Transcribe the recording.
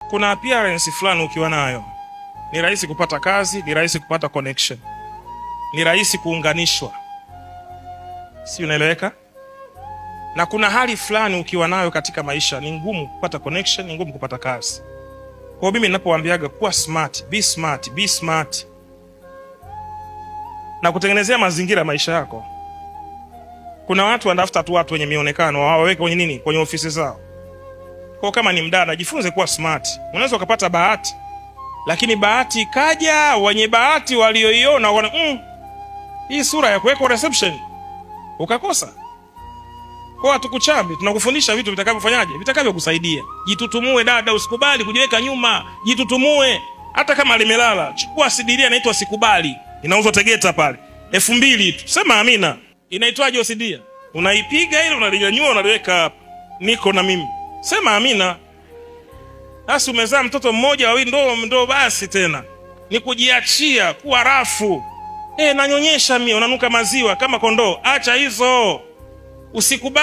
Kuna appearance fulani ukiwa nayo, ni rahisi kupata kazi, ni rahisi kupata connection, ni rahisi kuunganishwa. Si unaeleweka? Na kuna hali fulani ukiwa nayo katika maisha, ni ngumu kupata connection, ni ngumu kupata kazi. Kwa mimi ninapowaambiaga kuwa smart, be smart, be smart, na kutengenezea mazingira maisha yako. Kuna watu wanatafuta tu watu wenye mionekano, waweke kwenye nini? Kwenye ofisi zao. Kwa kama ni mdada, jifunze kuwa smart. Unaweza ukapata bahati, lakini bahati kaja, wenye bahati walioiona wana hii sura ya kuweka reception ukakosa. Kwa hatukuchambi, tunakufundisha vitu vitakavyofanyaje? Vitakavyokusaidia. Jitutumue dada, usikubali kujiweka nyuma. Jitutumue. Hata kama limelala, chukua sidiria inaitwa Sikubali. Inauzwa Tegeta pale. 2000 tu. Sema amina. Inaitwaje sidiria? Unaipiga ile unalinyanyua unaliweka hapa. Niko na mimi. Sema amina. Basi umezaa mtoto mmoja wawili ndo basi tena. Ni kujiachia, kuwa rafu. Nanyonyesha mimi, unanuka maziwa kama kondoo. Acha hizo. Usikubali